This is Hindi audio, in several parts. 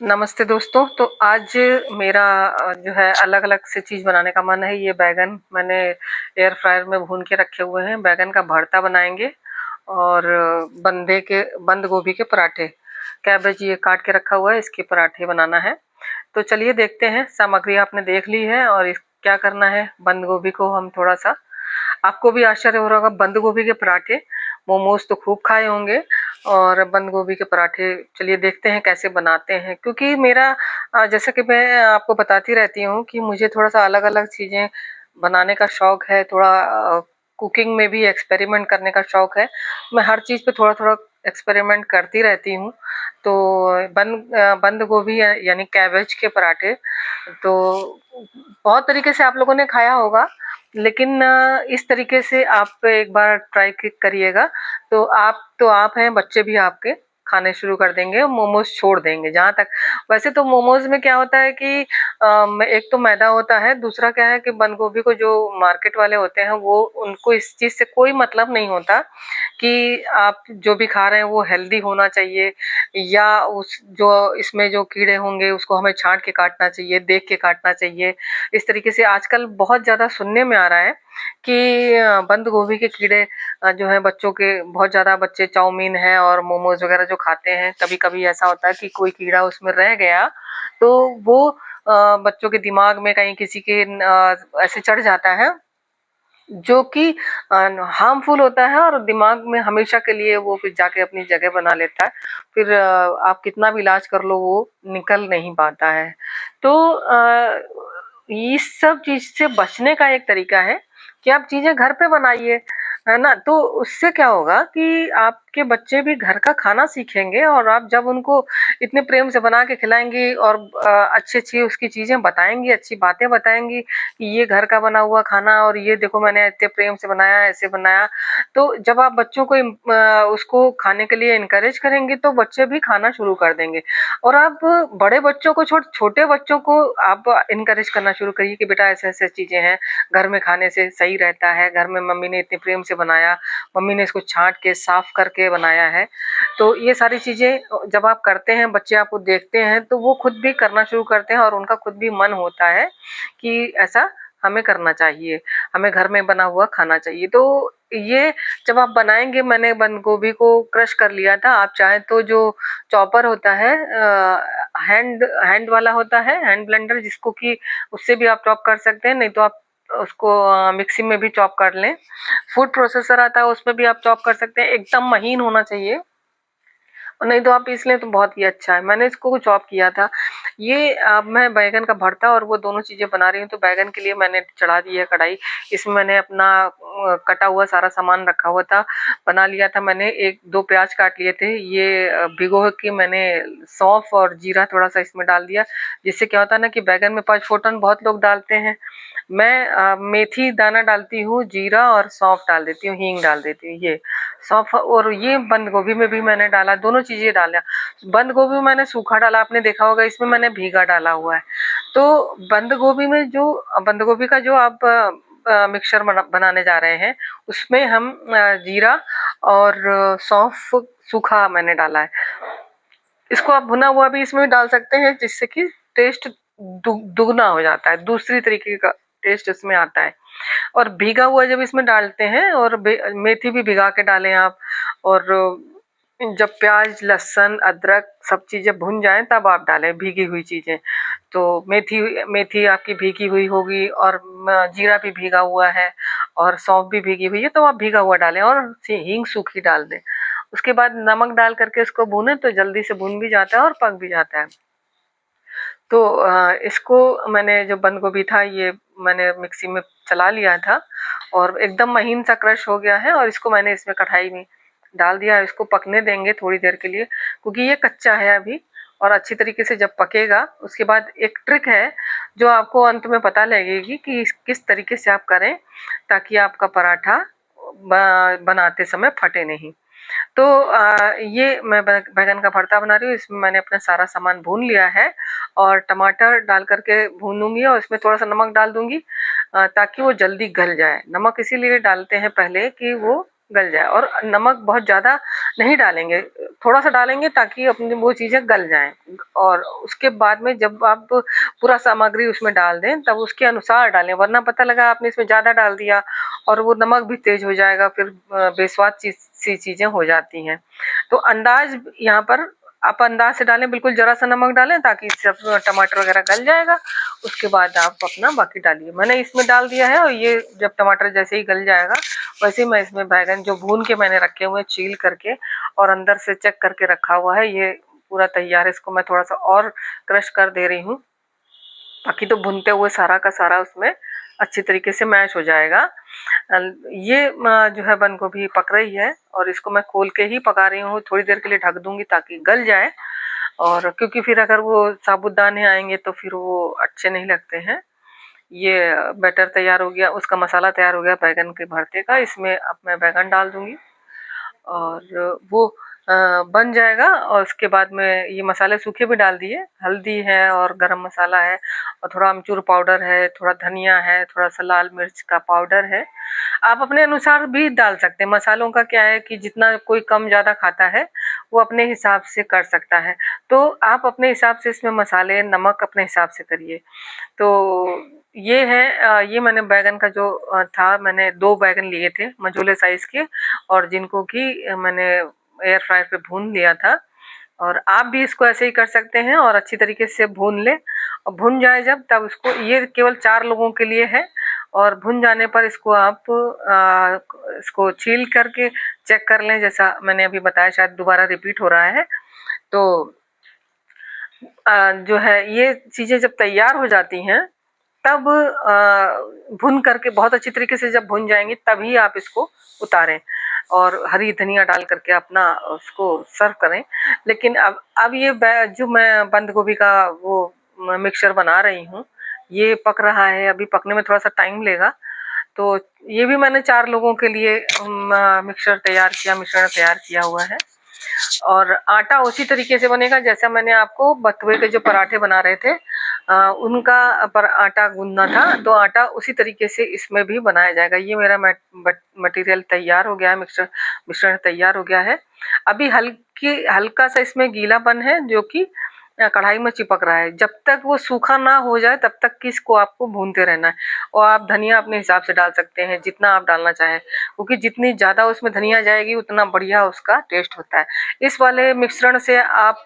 नमस्ते दोस्तों। तो आज मेरा जो है अलग-अलग से चीज़ बनाने का मन है। ये बैंगन मैंने एयर फ्रायर में भून के रखे हुए हैं। बैंगन का भरता बनाएँगे और बंद गोभी के पराठे, कैबेज ये काट के रखा हुआ है, इसके पराठे बनाना है। तो चलिए देखते हैं, सामग्री आपने देख ली है और इस क्या करना है। बंद गोभी को हम थोड़ा-सा, आपको भी आश्चर्य हो रहा होगा, बंद गोभी के पराठे, मोमोज़ तो खूब खाए होंगे और बंद गोभी के पराठे चलिए देखते हैं कैसे बनाते हैं। क्योंकि मेरा जैसा कि मैं आपको बताती रहती हूँ कि मुझे थोड़ा-सा अलग-अलग चीज़ें बनाने का शौक है, थोड़ा कुकिंग में भी एक्सपेरिमेंट करने का शौक है। मैं हर चीज़ पे थोड़ा-थोड़ा एक्सपेरिमेंट करती रहती हूँ। तो बंद गोभी यानी कैबेज के पराठे तो बहुत तरीके से आप लोगों ने खाया होगा, लेकिन इस तरीके से आप एक बार ट्राई करिएगा, तो आप हैं, बच्चे भी आपके खाने शुरू कर देंगे, मोमोज़ छोड़ देंगे। जहाँ तक वैसे तो मोमोज़ में क्या होता है कि एक तो मैदा होता है, दूसरा क्या है कि बंद गोभी को जो मार्केट वाले होते हैं, वो उनको इस चीज़ से कोई मतलब नहीं होता कि आप जो भी खा रहे हैं वो हेल्दी होना चाहिए या उस जो इसमें जो कीड़े होंगे उसको हमें छाँट के काटना चाहिए, देख के काटना चाहिए। इस तरीके से आजकल बहुत ज़्यादा सुनने में आ रहा है कि बंद गोभी के कीड़े जो है बच्चों के, बहुत ज़्यादा बच्चे चाउमीन है और मोमोज़ वगैरह जो खाते हैं, कभी-कभी ऐसा होता है कि कोई कीड़ा उसमें रह गया, तो वो बच्चों के दिमाग में कहीं किसी के ऐसे चढ़ जाता है जो कि हार्मफुल होता है और दिमाग में हमेशा के लिए वो फिर जाके अपनी जगह बना लेता है। फिर आप कितना भी इलाज कर लो वो निकल नहीं पाता है। तो इस सब चीज़ से बचने का एक तरीका है कि आप चीज़ें घर पे बनाइए, है ना? तो उससे क्या होगा कि आपके बच्चे भी घर का खाना सीखेंगे और आप जब उनको इतने प्रेम से बना के खिलाएँगी और अच्छी-अच्छी उसकी चीज़ें बताएँगी, अच्छी बातें बताएँगी कि ये घर का बना हुआ खाना और ये देखो मैंने इतने प्रेम से बनाया, ऐसे बनाया। तो जब आप बच्चों को उसको खाने के लिए एनकरेज करेंगे तो बच्चे भी खाना शुरू कर देंगे। और आप बड़े बच्चों को छोटे बच्चों को आप एनकरेज करना शुरू करिए कि बेटा ऐसे-ऐसे चीज़ें हैं, घर में खाने से सही रहता है, घर में मम्मी ने इतने प्रेम से बनाया, मम्मी ने इसको छाँट के साफ करके बनाया है। तो ये सारी चीज़ें जब आप करते हैं, बच्चे आपको देखते हैं तो वो खुद भी करना शुरू करते हैं और उनका खुद भी मन होता है कि ऐसा हमें करना चाहिए, हमें घर में बना हुआ खाना चाहिए। तो ये जब आप बनाएँगे, मैंने बंद गोभी को क्रश कर लिया था, आप चाहें तो जो चॉपर होता है, हैंड हैंड वाला होता है, हैंड ब्लेंडर जिसको कि उससे भी आप चॉप कर सकते हैं, नहीं तो आप उसको मिक्सी में भी चॉप कर लें। फूड प्रोसेसर आता है उसमें भी आप चॉप कर सकते हैं, एकदम महीन होना चाहिए। और नहीं तो आप पीस लें तो बहुत ही अच्छा है। मैंने इसको चॉप किया था। ये अब मैं बैंगन का भरता और वो दोनों चीज़ें बना रही हूँ, तो बैंगन के लिए मैंने चढ़ा दी है कढ़ाई। इसमें मैंने अपना कटा हुआ सारा सामान रखा हुआ था, बना लिया था मैंने। 1-2 प्याज़ काट लिए थे। ये भिगो के मैंने सौंफ और जीरा थोड़ा-सा इसमें डाल दिया, जिससे क्या होता है ना कि बैंगन में पाँचफोरन बहुत लोग डालते हैं। मैं मेथी दाना डालती हूँ, जीरा और सौंफ डाल देती हूँ, हींग डाल देती हूँ, ये। सौंफ और ये बंद गोभी में भी मैंने डाला, दोनों चीज़ें डाला। बंद गोभी में मैंने सूखा डाला, आपने देखा होगा, इसमें मैंने भीगा डाला हुआ है। तो बंद गोभी में जो बंद गोभी का जो आप मिक्सचर बनाने जा रहे हैं, उसमें हम जीरा और सौंफ सूखा मैंने डाला है। इसको आप भुना हुआ भी इसमें डाल सकते हैं, जिससे कि टेस्ट दुगना हो जाता है, दूसरी तरीके का टेस्ट इसमें आता है। और भीगा हुआ जब इसमें डालते हैं और मेथी भी भिगा के डालें आप। और जब प्याज, लहसुन, अदरक सब चीज़ें भुन जाएँ तब आप डालें भीगी हुई चीज़ें। तो मेथी मेथी आपकी भीगी हुई होगी और जीरा भी भीगा हुआ है और सौंफ भी भीगी हुई है, तो आप भीगा हुआ डालें और हींग सूखी डाल दें। उसके बाद नमक डाल करके उसको भूनें तो जल्दी से भुन भी जाता है और पक भी जाता है। तो इसको मैंने जो बंद गोभी था ये मैंने मिक्सी में चला लिया था और एकदम महीन सा क्रश हो गया है और इसको मैंने इसमें कढ़ाई में डाल दिया है। इसको पकने देंगे थोड़ी देर के लिए, क्योंकि ये कच्चा है अभी। और अच्छी तरीके से जब पकेगा उसके बाद एक ट्रिक है जो आपको अंत में पता लगेगी कि किस तरीके से आप करें ताकि आपका पराठा बनाते समय फटे नहीं। तो ये मैं बैंगन का भरता बना रही हूँ, इसमें मैंने अपना सारा सामान भून लिया है और टमाटर डाल करके भूनूँगी और इसमें थोड़ा-सा नमक डाल दूँगी ताकि वो जल्दी गल जाए। नमक इसीलिए डालते हैं पहले कि वो गल जाए। और नमक बहुत ज़्यादा नहीं डालेंगे, थोड़ा-सा डालेंगे ताकि अपनी वो चीज़ें गल जाएँ। और उसके बाद में जब आप पूरा सामग्री उसमें डाल दें, तब उसके अनुसार डालें, वरना पता लगा आपने इसमें ज़्यादा डाल दिया और वो नमक भी तेज़ हो जाएगा, फिर बेस्वाद सी चीज़ें हो जाती हैं। तो अंदाज़ यहाँ पर आप अंदाज़ से डालें, बिल्कुल ज़रा-सा नमक डालें ताकि सब टमाटर वगैरह गल जाएगा, उसके बाद आप अपना बाकी डालिए। मैंने इसमें डाल दिया है और ये जब टमाटर जैसे ही गल जाएगा, वैसे ही मैं इसमें बैंगन जो भून के मैंने रखे हुए हैं छील करके और अंदर से चेक करके रखा हुआ है, ये पूरा तैयार है। इसको मैं थोड़ा-सा और क्रश कर दे रही हूँ, बाकी तो भुनते हुए सारा का सारा उसमें अच्छी तरीके से मैश हो जाएगा। ये जो है बंद गोभी पक रही है और इसको मैं खोल के ही पका रही हूँ, थोड़ी देर के लिए ढक दूँगी ताकि गल जाए। और क्योंकि फिर अगर वो साबूदाने आएँगे तो फिर वो अच्छे नहीं लगते हैं। ये बैटर तैयार हो गया, उसका मसाला तैयार हो गया बैंगन के भरते का, इसमें अब मैं बैंगन डाल दूँगी और वो बन जाएगा। और उसके बाद में ये मसाले सूखे भी डाल दिए, हल्दी है और गरम मसाला है और थोड़ा अमचूर पाउडर है, थोड़ा धनिया है, थोड़ा-सा लाल मिर्च का पाउडर है। आप अपने अनुसार भी डाल सकते हैं, मसालों का क्या है कि जितना कोई कम-ज़्यादा खाता है, वो अपने हिसाब से कर सकता है। तो आप अपने हिसाब से इसमें मसाले, नमक अपने हिसाब से करिए। तो ये है ये मैंने बैंगन का जो था, मैंने 2 बैंगन लिए थे मझोले साइज़ के और जिनको कि मैंने एयर फ्रायर पे भून लिया था। और आप भी इसको ऐसे ही कर सकते हैं और अच्छी तरीके से भून लें और भुन जाए जब, तब उसको, ये केवल 4 लोगों के लिए है और भुन जाने पर इसको आप इसको छील करके चेक कर लें, जैसा मैंने अभी बताया, शायद दोबारा रिपीट हो रहा है। तो जो है ये चीज़ें जब तैयार हो जाती हैं, तब भून करके बहुत अच्छी तरीके से जब भुन जाएँगी तभी आप इसको उतारें और हरी धनिया डाल करके अपना उसको सर्व करें। लेकिन अब ये जो मैं बंद गोभी का वो मिक्सचर बना रही हूँ, ये पक रहा है, अभी पकने में थोड़ा-सा टाइम लेगा। तो ये भी मैंने 4 लोगों के लिए मिक्सचर तैयार किया, मिश्रण तैयार किया हुआ है। और आटा उसी तरीके से बनेगा जैसा मैंने आपको बथुए के जो पराठे बना रहे थे, उनका पर आटा गूंदना था, तो आटा उसी तरीके से इसमें भी बनाया जाएगा। ये मेरा मटेरियल तैयार हो गया है, मिश्रण तैयार हो गया है। अभी हल्का सा इसमें गीलापन है जो कि कढ़ाई में चिपक रहा है। जब तक वो सूखा ना हो जाए तब तक कि इसको आपको भूनते रहना है। और आप धनिया अपने हिसाब से डाल सकते हैं, जितना आप डालना चाहें, क्योंकि जितनी ज़्यादा उसमें धनिया जाएगी उतना बढ़िया उसका टेस्ट होता है। इस वाले मिश्रण से आप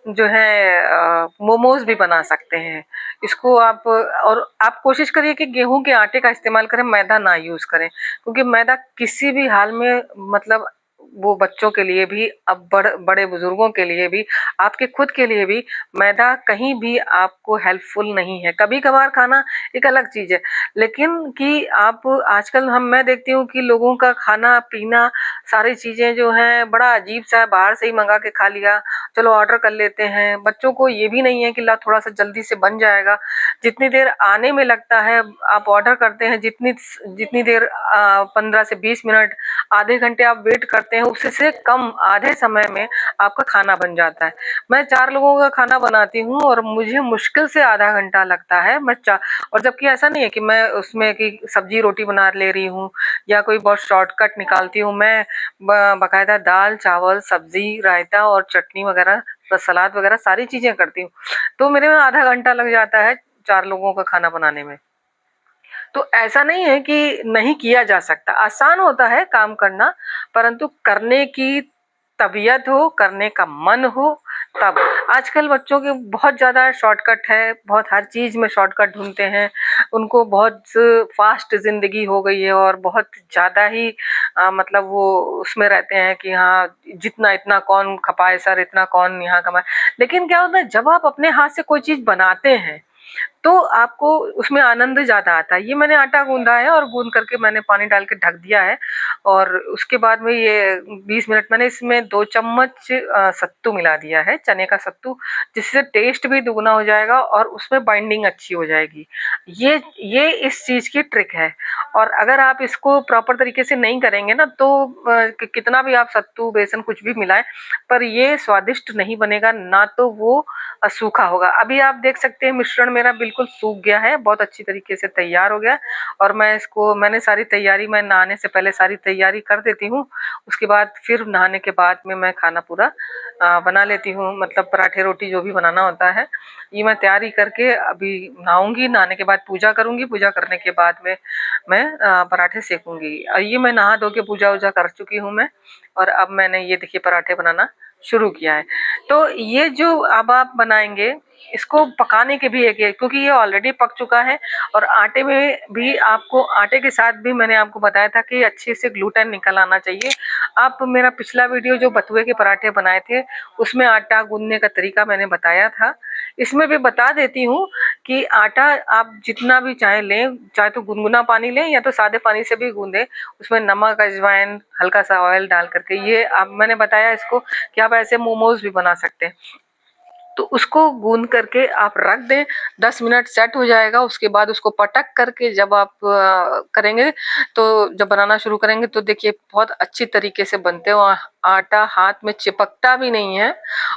जो है मोमोज़ भी बना सकते हैं। इसको आप, और आप कोशिश करिए कि गेहूँ के आटे का इस्तेमाल करें, मैदा ना यूज़ करें, क्योंकि मैदा किसी भी हाल में, मतलब वो बच्चों के लिए भी, अब बड़े बुजुर्गों के लिए भी, आपके खुद के लिए भी मैदा कहीं भी आपको हेल्पफुल नहीं है। कभी-कभार खाना एक अलग चीज़ है, लेकिन कि आप आजकल मैं देखती हूँ कि लोगों का खाना-पीना, सारी चीज़ें जो हैं बड़ा अजीब-सा है, बाहर से ही मँगा के खा लिया, चलो ऑर्डर कर लेते हैं। बच्चों को ये भी नहीं है कि ला थोड़ा-सा जल्दी से बन जाएगा, जितनी देर आने में लगता है आप ऑर्डर करते हैं, जितनी देर 15 से 20 मिनट, आधे घंटे आप वेट करते हैं, उससे कम आधे समय में आपका खाना बन जाता है। मैं 4 लोगों का खाना बनाती हूँ और मुझे मुश्किल से आधा घंटा लगता है। और जबकि ऐसा नहीं है कि मैं उसमें कि सब्जी-रोटी बना ले रही हूँ या कोई बहुत शॉर्टकट निकालती हूँ। मैं बाकायदा दाल, चावल, सब्जी, रायता और चटनी वगैरह, सलाद वगैरह सारी चीज़ें करती हूँ। तो मेरे में आधा घंटा लग जाता है 4 लोगों का खाना बनाने में। तो ऐसा नहीं है कि नहीं किया जा सकता, आसान होता है काम करना, परंतु करने की तबीयत हो, करने का मन हो, तब। आजकल बच्चों के बहुत ज़्यादा शॉर्टकट है, बहुत हर चीज़ में शॉर्टकट ढूँढते हैं, उनको बहुत फ़ास्ट ज़िंदगी हो गई है और बहुत ज़्यादा ही मतलब वो उसमें रहते हैं कि हाँ, जितना इतना कौन खपाए सर, इतना कौन यहाँ कमाए। लेकिन क्या होता है, जब आप अपने हाथ से कोई चीज़ बनाते हैं, तो आपको उसमें आनंद ज़्यादा आता है। ये मैंने आटा गूँधा है और गूँध करके मैंने पानी डाल के ढक दिया है और उसके बाद में ये 20 मिनट मैंने इसमें 2 चम्मच सत्तू मिला दिया है, चने का सत्तू, जिससे टेस्ट भी दुगना हो जाएगा और उसमें बाइंडिंग अच्छी हो जाएगी। ये इस चीज़ की ट्रिक है। और अगर आप इसको प्रॉपर तरीके से नहीं करेंगे ना तो कितना भी आप सत्तू बेसन कुछ भी मिलाएं पर ये स्वादिष्ट नहीं बनेगा, ना तो वो सूखा होगा। अभी आप देख सकते हैं मिश्रण मेरा बिल्कुल सूख गया है, बहुत अच्छी तरीके से तैयार हो गया। और मैंने सारी तैयारी, मैं नहाने से पहले सारी तैयारी कर देती हूँ, उसके बाद फिर नहाने के बाद में मैं खाना पूरा बना लेती हूँ, मतलब पराठे रोटी जो भी बनाना होता है ये मैं तैयारी करके अभी नहाऊंगी, नहाने के बाद पूजा करूंगी, पूजा करने के बाद में मैं पराठे सेकूंगी। और ये मैं नहा धो के पूजा वूजा कर चुकी हूँ मैं, और अब मैंने ये देखिए पराठे बनाना शुरू किया है। तो ये जो अब आप बनाएंगे इसको पकाने के भी एक क्योंकि ये ऑलरेडी पक चुका है, और आटे में भी आपको, आटे के साथ भी मैंने आपको बताया था कि अच्छे से ग्लूटेन निकल आना चाहिए। आप मेरा पिछला वीडियो जो बथुए के पराठे बनाए थे उसमें आटा गूंदने का तरीका मैंने बताया था, इसमें भी बता देती हूँ कि आटा आप जितना भी चाहे लें, चाहे तो गुनगुना पानी लें या तो सादे पानी से भी गूंदें, उसमें नमक अजवाइन हल्का सा ऑयल डाल करके, ये अब मैंने बताया इसको कि आप ऐसे मोमोज भी बना सकते हैं। तो उसको गूंद करके आप रख दें, 10 मिनट सेट हो जाएगा, उसके बाद उसको पटक करके जब आप करेंगे तो जब बनाना शुरू करेंगे तो देखिए बहुत अच्छी तरीके से बनते हो, आटा हाथ में चिपकता भी नहीं है,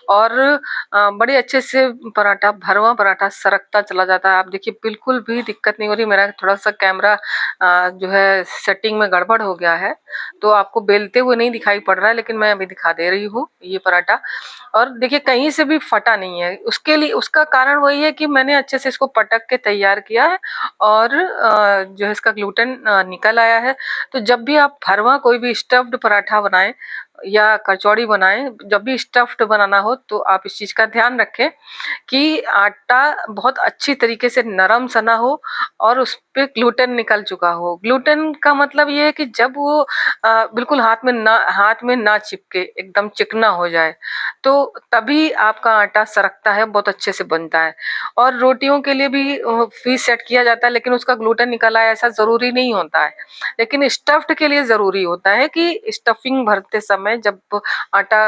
और बड़े अच्छे से पराठा, भरवा पराठा सरकता चला जाता है। आप देखिए बिल्कुल भी दिक्कत नहीं हो रही। मेरा थोड़ा सा कैमरा जो है सेटिंग में गड़बड़ हो गया है तो आपको बेलते हुए नहीं दिखाई पड़ रहा है, लेकिन मैं अभी दिखा दे रही हूँ ये पराठा। और देखिए कहीं से भी फटा नहीं है, उसके लिए उसका कारण वही है कि मैंने अच्छे से इसको पटक के तैयार किया है, और जो है इसका ग्लूटेन निकल आया है। तो जब भी आप भरवा कोई भी स्टफ्ड पराठा बनाएं या कचौड़ी बनाएं, जब भी स्टफ्ड बनाना हो तो आप इस चीज का ध्यान रखें कि आटा बहुत अच्छी तरीके से नरम सना हो और उस पे ग्लूटेन निकल चुका हो। ग्लूटेन का मतलब ये है कि जब वो बिल्कुल हाथ में ना चिपके, एकदम चिकना हो जाए, तो तभी आपका आटा सरकता है, बहुत अच्छे से बनता है। और रोटियों के लिए भी सेट किया जाता है, लेकिन उसका ग्लूटेन निकल आए ऐसा जरूरी नहीं होता है। लेकिन स्टफ्ड के लिए जरूरी होता है कि स्टफिंग भरते समय जब आटा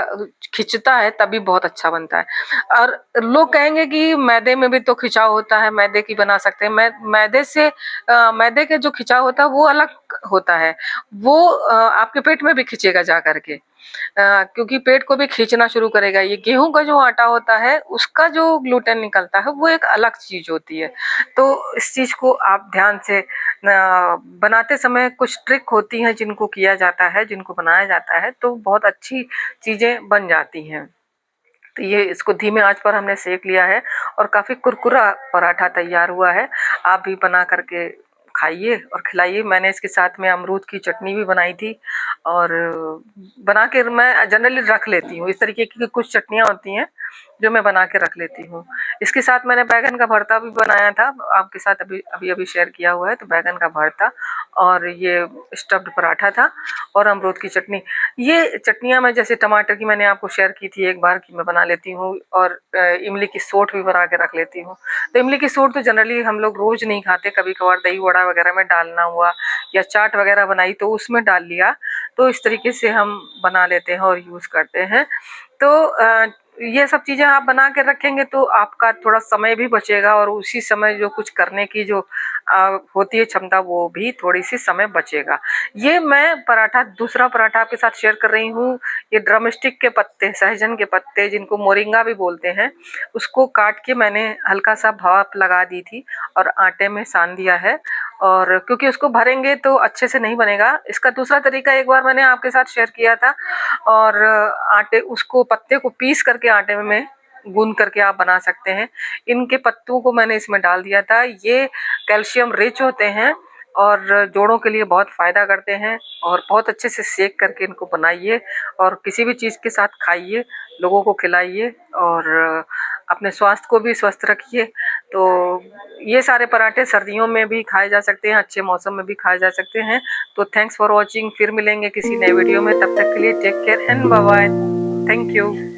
खिंचता है तभी बहुत अच्छा बनता है। और लोग कहेंगे कि मैदे में भी तो खिंचाव होता है, मैदे की बना सकते हैं। मैदे से मैदे के जो खिंचाव होता है वो अलग होता है, वो आपके पेट में भी खिंचेगा जा करके, क्योंकि पेट को भी खींचना शुरू करेगा। ये गेहूं का जो आटा होता है उसका जो ग्लूटेन निकलता है वो एक अलग चीज होती है। तो इस चीज को आप ध्यान से बनाते समय, कुछ ट्रिक होती हैं जिनको किया जाता है, जिनको बनाया जाता है तो बहुत अच्छी चीजें बन जाती हैं। तो ये इसको धीमे आंच पर हमने सेक लिया है और काफी कुरकुरा पराठा तैयार हुआ है। आप भी बना करके खाइए और खिलाइए। मैंने इसके साथ में अमरूद की चटनी भी बनाई थी, और बना के मैं जनरली रख लेती हूँ। इस तरीके की कुछ चटनियाँ होती हैं जो मैं बना के रख लेती हूँ। इसके साथ मैंने बैगन का भरता भी बनाया था, आपके साथ अभी अभी अभी शेयर किया हुआ है। तो बैगन का भरता और ये स्टफ्ड पराठा था, और अमरूद की चटनी। ये चटनियाँ मैं, जैसे टमाटर की मैंने आपको शेयर की थी एक बार, कि मैं बना लेती हूँ, और इमली की सोट भी बना के रख लेती हूँ। तो इमली की सोट तो जनरली हम लोग रोज नहीं खाते, कभी कभार दही वड़ा वगैरह में डालना हुआ या चाट वगैरह बनाई तो उसमें डाल लिया, तो इस तरीके से हम बना लेते हैं और यूज करते हैं। तो ये सब चीजें आप बना के रखेंगे तो आपका थोड़ा समय भी बचेगा, और उसी समय जो कुछ करने की जो होती है क्षमता, वो भी थोड़ी सी समय बचेगा। ये मैं पराठा, दूसरा पराठा आपके साथ शेयर कर रही हूँ। ये ड्रम स्टिक के पत्ते, सहजन के पत्ते जिनको मोरिंगा भी बोलते हैं, उसको काट के मैंने हल्का सा भाप लगा दी थी और आटे में सान दिया है। और क्योंकि उसको भरेंगे तो अच्छे से नहीं बनेगा। इसका दूसरा तरीका एक बार मैंने आपके साथ शेयर किया था, और आटे, उसको पत्ते को पीस करके आटे में गूंद करके आप बना सकते हैं। इनके पत्तों को मैंने इसमें डाल दिया था। ये कैल्शियम रिच होते हैं और जोड़ों के लिए बहुत फायदा करते हैं, और बहुत अच्छे से सेक करके इनको बनाइए और किसी भी चीज के साथ खाइए, लोगों को खिलाइए, और अपने स्वास्थ्य को भी स्वस्थ रखिए। तो ये सारे पराठे सर्दियों में भी खाए जा सकते हैं, अच्छे मौसम में भी खाए जा सकते हैं। तो थैंक्स फॉर वॉचिंग। फिर मिलेंगे किसी नए वीडियो में, तब तक के लिए take care and bye bye. Thank you.